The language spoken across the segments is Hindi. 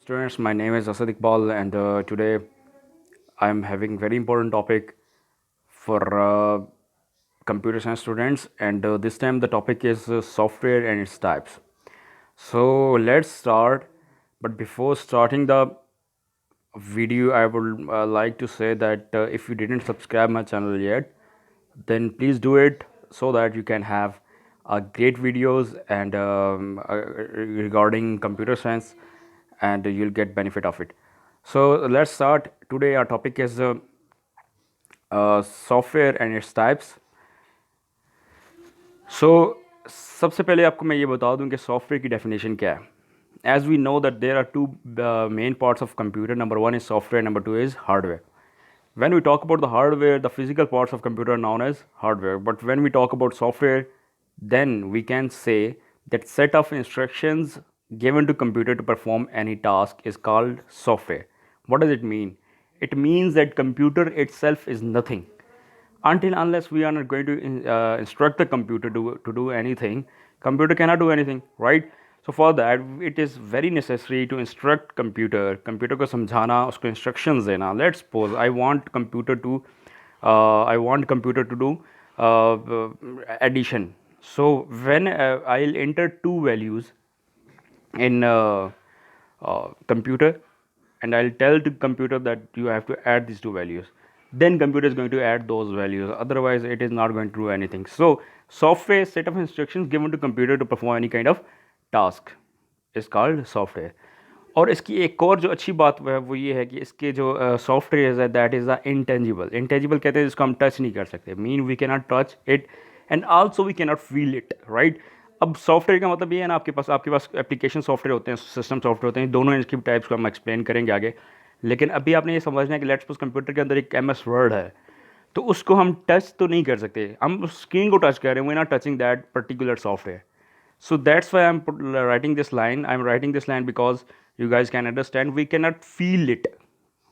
Students, my name is Asad Iqbal, and today I am having very important topic for computer science students. And this time the topic is software and its types. So let's start. But before starting the video, I would like to say that if you didn't subscribe my channel yet, then please do it so that you can have great videos and regarding computer science, and you'll get benefit of it. So let's start. Today our topic is software and its types. सो सबसे पहले आपको मैं ये बता दूं कि सॉफ्टवेयर की डेफिनेशन क्या है. As we know that there are two main parts of computer. Number one is software, number two is hardware. When we talk about the hardware, the physical parts of computer are known as hardware. But when we talk about software, then we can say that set of instructions given to computer to perform any task is called software. What does it mean? It means that computer itself is nothing. Until unless we are not going to instruct the computer to do anything, computer cannot do anything, right? So for that it is very necessary to instruct computer को समझाना, उसको instructions देना. Let's suppose I want computer to do addition. So when I'll enter two values in computer, and I'll tell the computer that you have to add these two values, then computer is going to add those values, otherwise it is not going to do anything. So software set of instructions given to computer to perform any kind of task is called software. और इसकी एक और जो अच्छी बात है वो ये है कि इसके जो सॉफ्टवेयर है that is the intangible. Intangible कहते हैं जिसको हम टच नहीं कर सकते. Mean we can not touch it and also we can not feel it, right. अब सॉफ्टवेयर का मतलब ये है ना, आपके पास एप्लीकेशन सॉफ्टवेयर होते हैं, सिस्टम सॉफ्टवेयर होते हैं. दोनों इसकी टाइप्स को हम एक्सप्लेन करेंगे आगे. लेकिन अभी आपने ये समझना है कि लेट्स सपोज कंप्यूटर के अंदर एक MS वर्ड है, तो उसको हम टच तो नहीं कर सकते. हम स्क्रीन को टच कर रहे हैं, we not touching that particular software. So that's why I'm writing this line. I'm writing this line because you guys can understand we cannot feel it.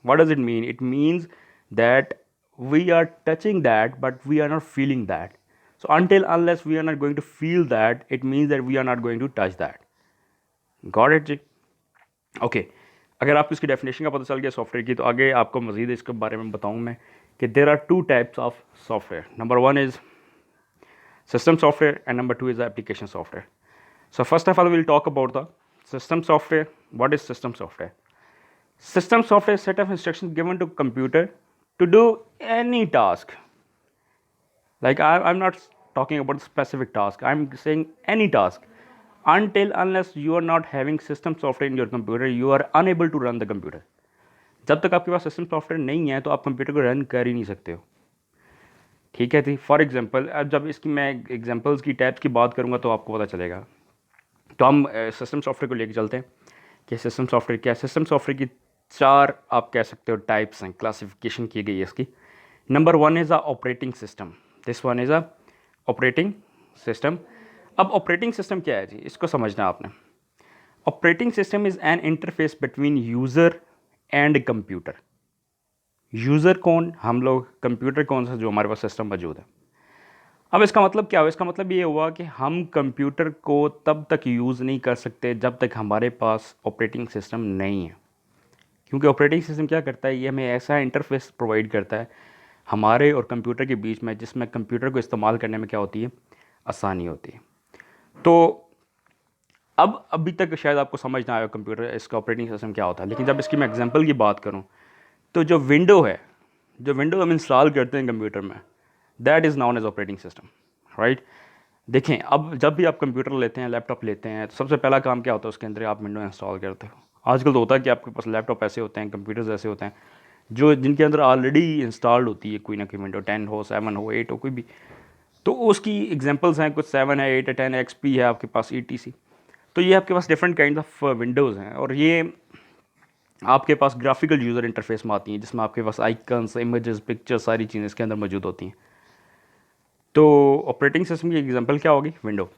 What does it mean? It means that we are touching that but we are not feeling that. So until unless we are not going to feel that, it means that we are not going to touch that. Got it जी? ओके. अगर आपको इसकी डेफिनेशन का पता चल गया सॉफ्टवेयर की, तो आगे आपको मज़ीद इसके बारे में बताऊँ मैं कि there are two types of software. Number one is system software and number two is the application software. So first of all, we'll talk about the system software. What is system software? System software is a set of instructions given to computer to do any task. Like I'm not talking about specific task. I'm saying any task. Until unless you are not having system software in your computer, you are unable to run the computer. जब तक आपके पास सिस्टम सॉफ्टवेयर नहीं है तो आप कंप्यूटर को रन कर ही नहीं सकते हो. ठीक है जी. फॉर एग्जांपल, अब जब इसकी मैं एग्जांपल्स की टाइप्स की बात करूँगा तो आपको पता चलेगा. तो हम सिस्टम सॉफ्टवेयर को लेके चलते हैं कि सिस्टम सॉफ्टवेयर क्या है. सिस्टम सॉफ्टवेयर की चार आप कह सकते हो टाइप्स हैं, क्लासिफिकेशन की गई है इसकी. Number one is a operating system. This one is a operating system. अब ऑपरेटिंग सिस्टम क्या है जी, इसको समझना आपने. Operating system is an interface between user and computer. User कौन? हम लोग. कंप्यूटर कौन सा? जो हमारे पास सिस्टम मौजूद है. अब इसका मतलब क्या हुआ? इसका मतलब ये हुआ कि हम कंप्यूटर को तब तक यूज़ नहीं कर सकते जब तक हमारे पास ऑपरेटिंग सिस्टम नहीं है. क्योंकि ऑपरेटिंग सिस्टम क्या करता है, ये हमें ऐसा इंटरफेस प्रोवाइड करता है हमारे और कंप्यूटर के बीच में, जिसमें कंप्यूटर को इस्तेमाल करने में क्या होती है, आसानी होती है. तो अब अभी तक शायद आपको समझ ना आया कंप्यूटर इसका ऑपरेटिंग सिस्टम क्या होता है. लेकिन जब इसकी मैं एग्जांपल की बात करूं, तो जो विंडो है, जो विंडो हम इंस्टॉल करते हैं कंप्यूटर में, that is known as operating system, right. देखें, अब जब भी आप कंप्यूटर लेते हैं, लैपटॉप लेते हैं, तो सबसे पहला काम क्या होता है, उसके अंदर आप विंडो इंस्टॉल करते हो. आजकल तो होता है कि आपके पास लैपटॉप ऐसे होते हैं, कंप्यूटर्स ऐसे होते हैं जो जिनके अंदर ऑलरेडी इंस्टॉल्ड होती है कोई ना कोई विंडो. 10 हो, 7 हो, 8 हो, कोई भी. तो उसकी एग्जांपल्स हैं, कुछ 7 है, 8 है, 10 XP है आपके पास, ETC. तो ये आपके पास डिफरेंट काइंड ऑफ विंडोज़ हैं, और ये आपके पास ग्राफिकल यूज़र इंटरफेस में आती हैं, जिसमें आपके पास आइकन्स, इमेजेस, पिक्चर्स, सारी चीज़ें इसके अंदर मौजूद होती हैं. तो ऑपरेटिंग सिस्टम की एग्जांपल क्या होगी? विंडो.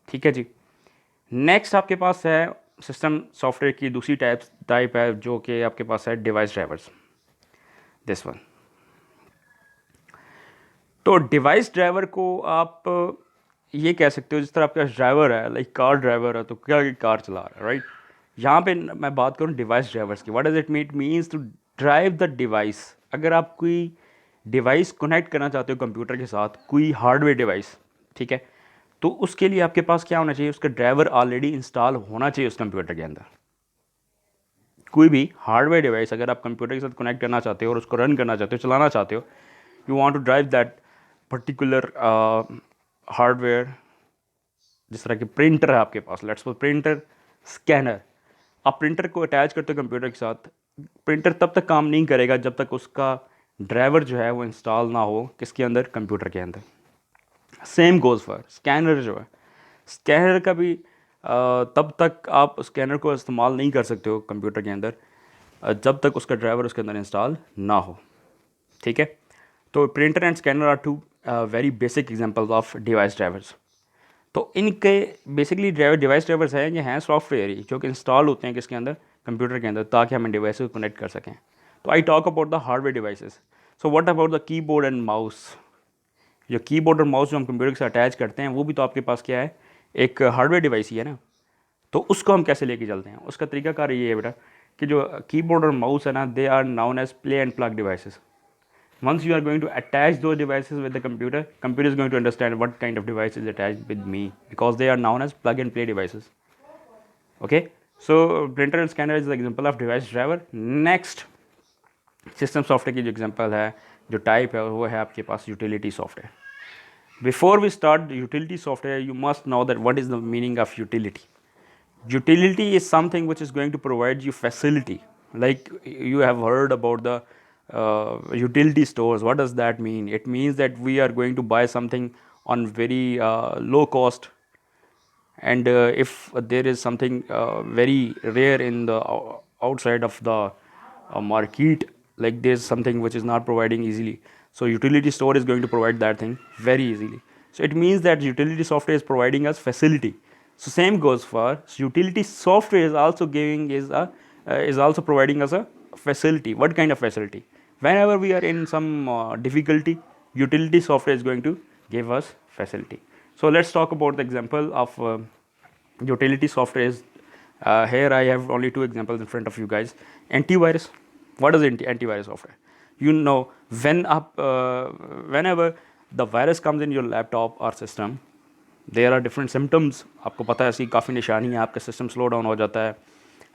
ठीक है जी. नेक्स्ट आपके पास है सिस्टम सॉफ्टवेयर की दूसरी टाइप है जो कि आपके पास है डिवाइस ड्राइवर्स. This one. तो डिवाइस ड्राइवर को आप ये कह सकते हो जिस तरह आपके पास ड्राइवर है, लाइक कार ड्राइवर है, तो क्या कार चला रहा है, राइट. यहाँ पे मैं बात करूँ डिवाइस ड्राइवर्स की। What does it mean? It means to drive the device. अगर आप कोई डिवाइस कनेक्ट करना चाहते हो कंप्यूटर के साथ, कोई हार्डवेयर डिवाइस, ठीक है, तो उसके लिए आपके पास क्या होना चाहिए? उसका ड्राइवर ऑलरेडी इंस्टॉल होना चाहिए उस कंप्यूटर के अंदर। कोई भी हार्डवेयर डिवाइस अगर आप कंप्यूटर के साथ कनेक्ट करना चाहते हो और उसको रन करना चाहते हो, चलाना चाहते हो, you want to drive that particular hardware. जिस तरह के प्रिंटर है आपके पास, लेट्स सपोज प्रिंटर, स्कैनर, आप प्रिंटर को अटैच करते हो कंप्यूटर के साथ, प्रिंटर तब तक काम नहीं करेगा जब तक उसका ड्राइवर जो है वो इंस्टॉल ना हो किसके अंदर? कंप्यूटर के अंदर। सेम गोज़ फॉर स्कैनर जो है, स्कैनर का भी तब तक आप स्कैनर को इस्तेमाल नहीं कर सकते हो कंप्यूटर के अंदर जब तक उसका ड्राइवर उसके अंदर इंस्टॉल ना हो, ठीक है। तो printer and scanner are two very basic examples of device drivers. तो इनके बेसिकली डिवाइस ड्राइवर्स हैं, ये हैं सॉफ्टवेयर ही जो कि इंस्टॉल होते हैं किसके अंदर? कंप्यूटर के अंदर, ताकि हम इन डिवाइस को कनेक्ट कर सकें। तो I talk about the hardware devices. So what about the keyboard and mouse? जो कीबोर्ड और माउस जो हम कंप्यूटर के साथ अटैच करते हैं, वो भी तो आपके पास क्या है? एक हार्डवेयर डिवाइस ही है ना। तो उसको हम कैसे लेके चलते हैं? उसका तरीकाकार ये है बेटा कि जो कीबोर्ड और माउस है ना, they are known as play and plug devices. Once you are going to attach those devices with the computer, computer is going to understand what kind of device is attached with me, because they are known as plug and play devices. Okay, so printer and scanner is the example of device driver. Next, system software की जो एग्जांपल है, जो टाइप है, वो है आपके पास utility software. Before we start utility software, you must know that what is the meaning of utility. Utility is something which is going to provide you facility. Like you have heard about the utility stores. What does that mean? It means that we are going to buy something on very low cost, and if there is something very rare in the outside of the market, like there's something which is not providing easily, so utility store is going to provide that thing very easily. So it means that utility software is providing us facility. So same goes for utility software is also giving is also providing us a facility. What kind of facility? Whenever we are in some difficulty, utility software is going to give us facility. So let's talk about the example of utility software. Is here I have only two examples in front of you guys. Antivirus. What is antivirus software? You know, whenever the virus comes in your laptop or system, there are different symptoms. आपको पता है ऐसी काफ़ी निशानी है, आपका सिस्टम स्लो डाउन हो जाता है,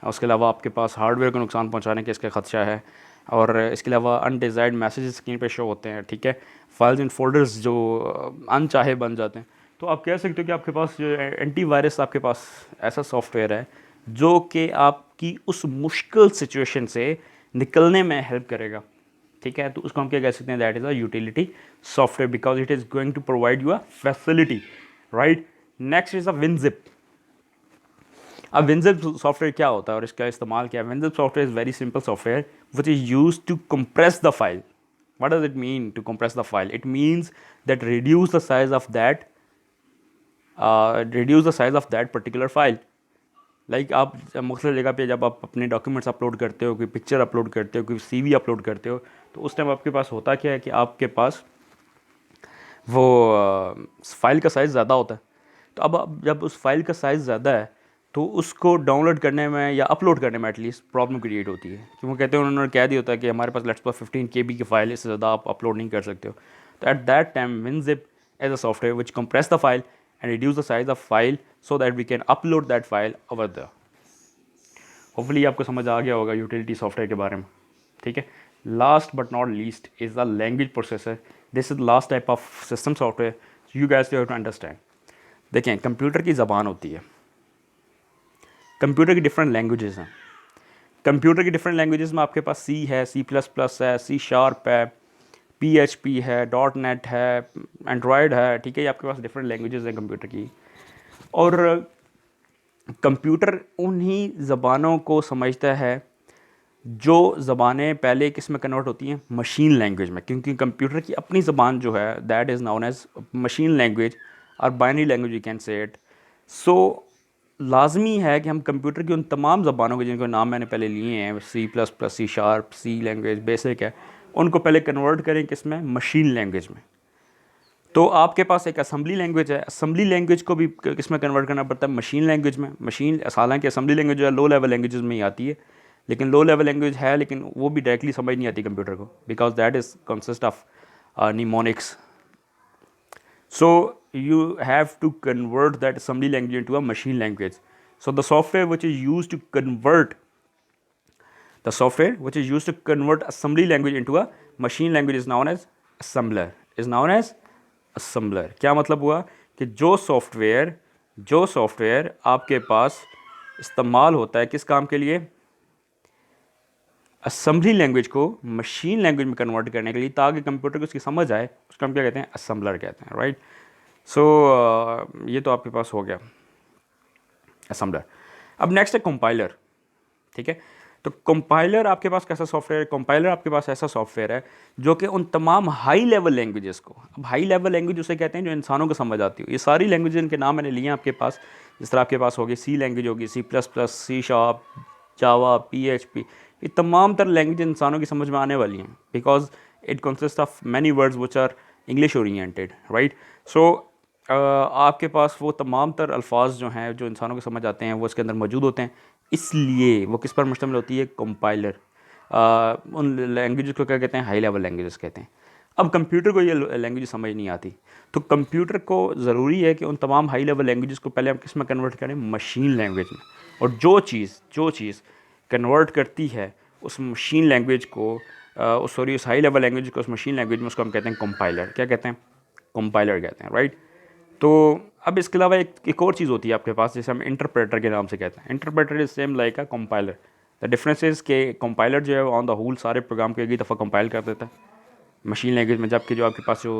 उसके अलावा आपके पास हार्डवेयर को नुकसान पहुंचाने के इसका खदशा है, और इसके अलावा अनडिज़ायर्ड मैसेजेस स्क्रीन पे शो होते हैं, ठीक है, फाइल्स एंड फोल्डर्स जो अनचाहे बन जाते हैं। तो आप कह सकते हो कि आपके पास जो एंटीवायरस, आपके पास ऐसा सॉफ्टवेयर है जो कि आपकी उस मुश्किल सिचुएशन से निकलने में हेल्प करेगा, ठीक है। तो उसको हम क्या कह सकते हैं? That is a utility software, because it is going to provide you a facility, right. Next is a WinZip. अब विनजिप सॉफ्टवेयर क्या होता है और इसका इस्तेमाल क्या है? WinZip software is very simple software which is use to compress the file. What does it mean to compress the file? It means that reduce the size of that particular file. Like आप मुख्तलिफ जगह पे जब आप अपने डॉक्यूमेंट्स अपलोड करते हो, कोई पिक्चर अपलोड करते हो, कोई CV अपलोड करते हो, तो उस टाइम आपके पास होता क्या है कि आपके पास वो फाइल का साइज़ ज़्यादा होता है। तो अब जब उस फाइल का साइज़ ज़्यादा है तो उसको डाउनलोड करने में या अपलोड करने में एटलीस्ट प्रॉब्लम क्रिएट होती है, क्योंकि कहते हैं, उन्होंने कह दिया होता है कि हमारे पास लेट्स सपोज 15 KB की फ़ाइल, इससे ज़्यादा आप अपलोड नहीं कर सकते हो। तो at that time WinZip as a software which compress the file and reduce the size of file so that we can upload that file over the. Hopefully आपको समझ आ गया होगा यूटिलिटी सॉफ्टवेयर के बारे में, ठीक है। Last but not least is the language processor. This is last type of system software you guys have to understand. देखें, कंप्यूटर की ज़बान होती है, कंप्यूटर की डिफरेंट लैंग्वेजेस हैं। कंप्यूटर की डिफरेंट लैंग्वेजेस में आपके पास C है, C++ है, C# है, PHP है, .NET है, एंड्रॉयड है, ठीक है। ये आपके पास डिफरेंट लैंग्वेजेस हैं कंप्यूटर की, और कंप्यूटर उन्हीं ज़बानों को समझता है जो ज़बानें पहले किस में कन्वर्ट होती हैं? मशीन लैंग्वेज में, क्योंकि कंप्यूटर की अपनी ज़बान जो है that is known as machine language और binary language you can say it. So लाजमी है कि हम कंप्यूटर की उन तमाम ज़बानों के जिनके नाम मैंने पहले लिए हैं, C++, C# C language basic है, उनको पहले कन्वर्ट करें किस में? मशीन लैंग्वेज में। तो आपके पास एक असेंबली लैंग्वेज है, असेंबली लैंग्वेज को भी किस में कन्वर्ट करना पड़ता है, मशीन लैंग्वेज में। मशीन, हालांकि असेंबली लैंग्वेज जो है लो लेवल लैंग्वेजेस में ही आती है, लेकिन लो लेवल लैंग्वेज है, लेकिन वो भी डायरेक्टली समझ नहीं आती कंप्यूटर को, because that is consist of mnemonics. So you have to convert that assembly language into a machine language. So the software which is used to convert assembly language into a machine language is known as assembler. क्या मतलब हुआ कि जो सॉफ्टवेयर आपके पास इस्तेमाल होता है किस काम के लिए, असेंबली लैंग्वेज को मशीन लैंग्वेज में कन्वर्ट करने के लिए, ताकि कंप्यूटर को उसकी समझ आए, उसका हम क्या कहते हैं, असेंबलर कहते हैं, राइट. सो ये तो आपके पास हो गया असेंबलर. अब नेक्स्ट है कंपाइलर. ठीक है, तो कंपाइलर आपके पास कैसा सॉफ्टवेयर है, कंपाइलर आपके पास ऐसा सॉफ्टवेयर है जो कि उन तमाम हाई लेवल लैंग्वेजेस को, अब हाई लेवल लैंग्वेज उसे कहते हैं जो इंसानों को समझ आती हो. ये सारी लैंग्वेज इनके नाम मैंने लिए हैं आपके पास, जिस तरह आपके पास होगी सी लैंग्वेज होगी, C++, सी शार्प, जावा, PHP, ये तमाम तरह लैंग्वेज इंसानों की समझ में आने वाली हैं, because it consist of many words which are English oriented, right. So आपके पास वो तमाम तर अल्फाज जो हैं जो इंसानों को समझ आते हैं वो इसके अंदर मौजूद होते हैं, इसलिए वो किस पर मुश्तमिल होती है, कंपाइलर. उन लैंग्वेज को क्या कहते हैं, हाई लेवल लैंग्वेजेस कहते हैं. अब कंप्यूटर को ये लैंग्वेज समझ नहीं आती, तो कंप्यूटर को ज़रूरी है कि उन तमाम हाई लेवल लैंग्वेजेस को पहले हम किस में कन्वर्ट करें, मशीन लैंग्वेज में. और जो चीज़ कन्वर्ट करती है उस मशीन लैंग्वेज को, उस हाई लेवल लैंग्वेज को उस मशीन लैंग्वेज में, उसको हम कहते हैं कंपाइलर. क्या कहते हैं, कंपाइलर कहते हैं, राइट. तो अब इसके अलावा एक और चीज़ होती है आपके पास, जिसे हम इंटरप्रेटर के नाम से कहते हैं. Interpreter is same like a compiler. The difference is के कंपाइलर जो है ऑन द होल सारे प्रोग्राम को एक ही दफ़ा कंपाइल कर देता है मशीन लैंग्वेज में, जबकि जो आपके पास जो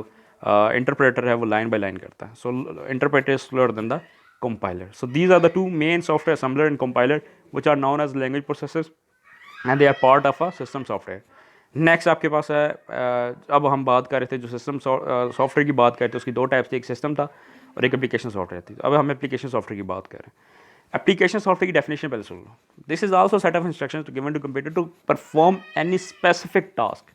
इंटरप्रेटर है वो लाइन बाय लाइन करता है. So interpreter is slower than the compiler. So these are the two main software, assembler and compiler, which are known as language processors and they are part of a system software. Next आपके पास है, अब हम बात कर रहे थे जो सिस्टम सॉफ्टवेयर की बात कर रहे थे, उसकी दो टाइप्स थी, एक सिस्टम था और एक एप्लीकेशन सॉफ्टवेयर थी. अब हम एप्लीकेशन सॉफ्टवेयर की बात कर रहे हैं. एप्लीकेशन सॉफ्टवेयर की डेफिनेशन पहले सुन लो. This is also set of instructions to given to computer to perform any specific task,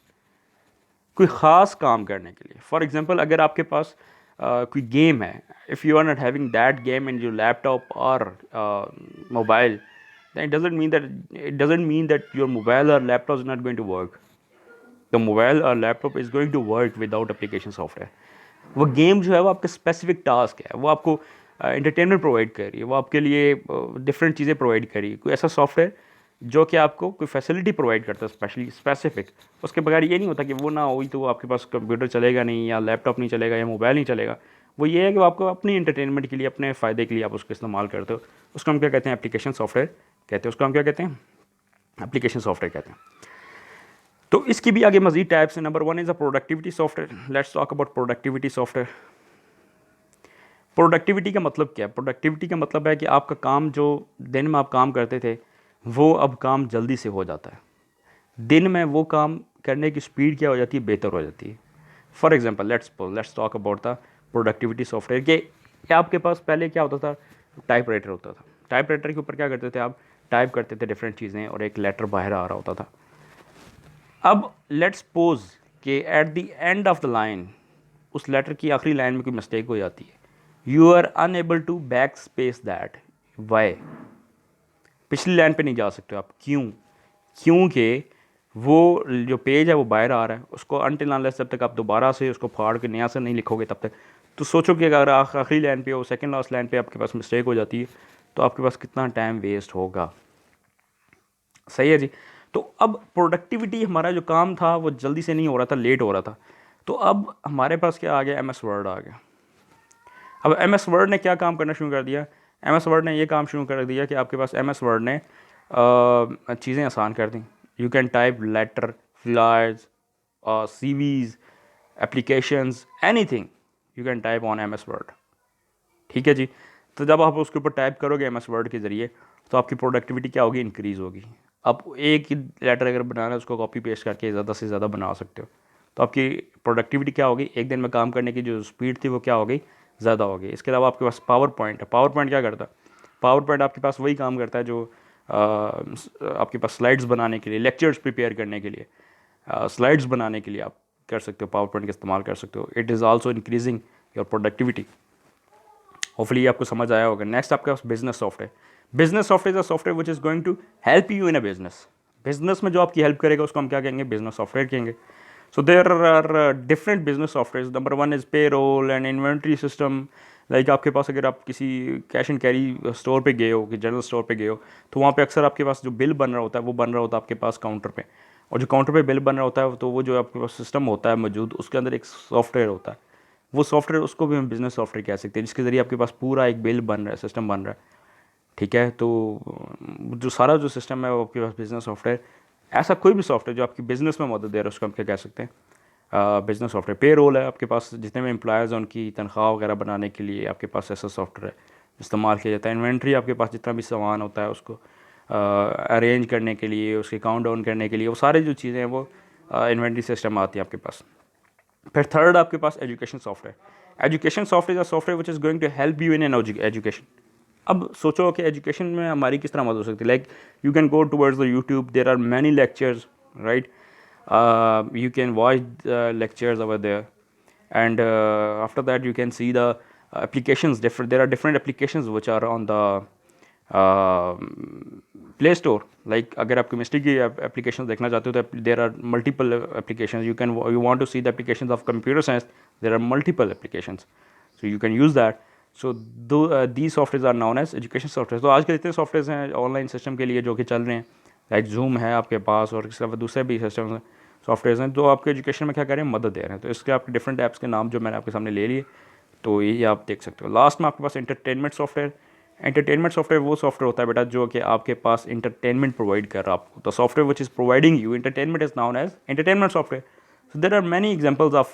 कोई ख़ास काम करने के लिए. फॉर एग्जांपल, अगर आपके पास कोई गेम है, if you are not having that game in your laptop or mobile, then it doesn't mean that your mobile or laptop is not going to work. The mobile or laptop is going to work without application software. वो गेम जो है वो आपका स्पेसिफिक टास्क है, वो आपको एंटरटेनमेंट प्रोवाइड कर रही है, वो आपके लिए डिफरेंट चीज़ें प्रोवाइड कर रही है. कोई ऐसा सॉफ्टवेयर जो कि आपको कोई फैसिलिटी प्रोवाइड करता है स्पेशली स्पेसिफिक, उसके बगैर ये नहीं होता कि वो ना हुई तो आपके पास कंप्यूटर चलेगा नहीं, या लैपटॉप नहीं चलेगा, या मोबाइल नहीं चलेगा. वो ये है कि वो आपको अपनी एंटरटेनमेंट के लिए, अपने फ़ायदे के लिए आप उसको इस्तेमाल करते हो. उसको हम क्या कहते हैं, एप्लीकेशन सॉफ्टवेयर कहते हैं. उसको हम क्या कहते हैं, एप्लीकेशन सॉफ्टवेयर कहते हैं. तो इसकी भी आगे मजीद टाइप्स हैं. Number 1 is a productivity software. Let's talk about productivity software. Productivity का मतलब क्या है, प्रोडक्टिविटी का मतलब है कि आपका काम, जो दिन में आप काम करते थे, वो अब काम जल्दी से हो जाता है. दिन में वो काम करने की स्पीड क्या हो जाती है, बेहतर हो जाती है. For example, let's talk about the productivity software. कि आपके पास पहले क्या होता था, टाइपराइटर होता था. टाइपराइटर के ऊपर क्या करते थे आप, टाइप करते थे डिफरेंट चीज़ें और एक लेटर बाहर आ रहा होता था. अब लेट्स सपोज कि at the end of the line, उस लेटर की आखिरी लाइन में कोई मिस्टेक हो जाती है. You are unable to backspace that. Why, पिछली लाइन पे नहीं जा सकते आप. क्योंकि वो जो पेज है वो बाहर आ रहा है, उसको अनटिल अनलेस जब तक आप दोबारा से उसको फाड़ के नया से नहीं लिखोगे तब तक. तो सोचो कि अगर आखिरी लाइन पे, वो सेकंड लास्ट लाइन पे आपके पास मिस्टेक हो जाती है, तो आपके पास कितना टाइम वेस्ट होगा. सही है जी. तो अब प्रोडक्टिविटी, हमारा जो काम था वो जल्दी से नहीं हो रहा था, लेट हो रहा था. तो अब हमारे पास क्या आ गया, MS वर्ड आ गया. अब MS वर्ड ने क्या काम करना शुरू कर दिया, MS वर्ड ने ये काम शुरू कर दिया कि आपके पास MS वर्ड ने चीज़ें आसान कर दी. You can type letter, flyers, CVs, applications, anything you can type on MS word. ठीक है जी. तो जब आप उसके ऊपर टाइप करोगे MS वर्ड के ज़रिए, तो आपकी प्रोडक्टिविटी क्या होगी, इंक्रीज़ होगी. आप एक ही लेटर अगर बनाना है, उसको कॉपी पेस्ट करके ज़्यादा से ज़्यादा बना सकते हो. तो आपकी प्रोडक्टिविटी क्या होगी, एक दिन में काम करने की जो स्पीड थी वो क्या हो गई, ज़्यादा हो गई. इसके अलावा आपके पास पावर पॉइंट है. पावर पॉइंट क्या करता है, पावर पॉइंट आपके पास वही काम करता है जो आपके पास स्लाइड्स बनाने के लिए, लेक्चर्स प्रिपेयर करने के लिए, स्लाइड्स बनाने के लिए आप कर सकते हो, पावर पॉइंट का इस्तेमाल कर सकते हो. It is also increasing your productivity. Hopefully ये आपको समझ आया होगा. नेक्स्ट आपके पास business software. Business software is a software which is going to help you in a business. Business में जो आपकी हेल्प करेगा उसको हम क्या कहेंगे, बिजनेस सॉफ्टवेयर कहेंगे. So there are different business software. Number one is payroll and inventory system. Like आपके पास अगर आप किसी कैश एंड कैरी स्टोर पे गए हो, कि जनरल स्टोर पे गए हो, तो वहाँ पे अक्सर आपके पास जो बिल बन रहा होता है वो बन रहा होता है आपके पास काउंटर पे. और जो काउंटर पे बिल बन रहा होता है तो वो जो आपके पास सिस्टम होता है मौजूद, उसके अंदर एक सॉफ्टवेयर होता है. वो सॉफ्टवेयर, उसको भी हम बिजनेस सॉफ्टवेयर कह सकते हैं, जिसके ज़रिए आपके पास पूरा एक बिल बन रहा है, सिस्टम बन रहा है. ठीक है, तो जो सारा जो सिस्टम है वो आपके पास बिजनेस सॉफ्टवेयर. ऐसा कोई भी सॉफ्टवेयर जो आपकी बिजनेस में मदद दे रहा है उसको हम क्या कह सकते हैं, बिजनेस सॉफ्टवेयर. पे रोल है आपके पास, जितने भी एम्प्लॉयज़ हैं उनकी तनख्वाह वगैरह बनाने के लिए आपके पास ऐसा सॉफ्टवेयर है इस्तेमाल किया जाता है. इन्वेंट्री आपके पास जितना भी सामान होता है उसको अरेंज करने के लिए, उसके काउंट डाउन करने के लिए, वो सारी जो चीज़ें हैं वो इन्वेंट्री सिस्टम आती है आपके पास. फिर थर्ड आपके पास education software. Education software is a software which is going to help you in an education. अब सोचो कि एजुकेशन में हमारी किस तरह मदद हो सकती है. Like you can go towards the YouTube, there are many lectures, right. You can watch the lectures over there, and after that you can see the applications. There are different applications which are on the play store. Like अगर आप केमिस्ट्री की एप्लीकेशन देखना चाहते हो तो there are multiple application. You want to see the application of computer science, there are multiple application, so you can use that. So the software are known as education software. तो आजकल इतने सॉफ्टवेयर हैं ऑनलाइन सिस्टम के लिए जो कि चल रहे हैं. लाइक जूम है आपके पास, और इसके अलावा दूसरे भी सिस्टम हैं, सॉफ्टवेयर हैं जो आपके एजुकेशन में क्या करें, मदद दे रहे हैं. तो इसके आपके डिफरेंट ऐप्स के नाम जो मैंने आपके सामने ले लिए, तो ये आप देख सकते हो. लास्ट में आपके पास एंटरटेनमेंट सॉफ्टवेयर. एंटरटेनमेंट सॉफ्टवेयर वो सॉफ्टवेयर होता है बेटा जो कि आपके पास इंटरटेनमेंट प्रोवाइड कर रहा है आपको. The software which is providing you entertainment is known as entertainment software. So there are many examples of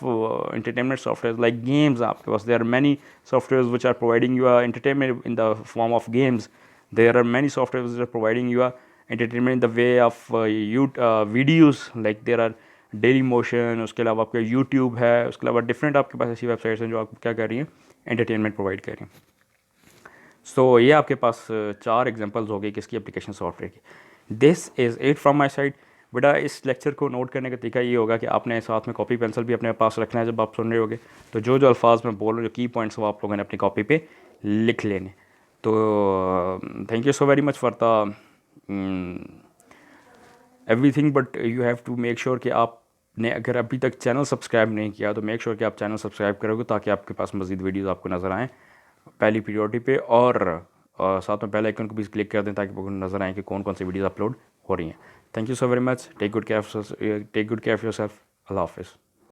entertainment software like games. आपके पास there are many softwares which are providing you entertainment in the form of games. There are many softwares which are providing you entertainment in the way of videos. Like there are Dailymotion, उसके अलावा आपका YouTube है, उसके अलावा डिफरेंट आपके पास ऐसी वेबसाइट्स हैं जो आपको क्या कर रही हैं, एंटरटेनमेंट प्रोवाइड कर रही हैं. सो ये आपके पास चार एग्जांपल्स हो गए किसकी, एप्लीकेशन सॉफ्टवेयर की. This is it from my side. बेटा इस लेक्चर को नोट करने का तरीका ये होगा कि आपने साथ में कॉपी पेंसिल भी अपने पास रखना है जब आप सुन रहे होगे. तो जो जो अल्फाज मैं बोल रहा हूँ, जो की पॉइंट्स वो आप लोगों ने अपनी कॉपी पे लिख लेने. तो thank you so very much for the everything. But you have to make sure कि आपने अगर अभी तक चैनल सब्सक्राइब नहीं किया तो मेक श्योर कि आप चैनल सब्सक्राइब करोगे ताकि आपके पास मज़ीद वीडियोज़ आपको नज़र आएँ पहली प्रायोरिटी पे. और साथ में पहले आइकन को भी क्लिक कर दें ताकि आपको नज़र आए कि कौन कौन सी वीडियोज़ अपलोड हो रही हैं. Thank you so very much. Take good care of yourself. अल्लाह हाफिज़.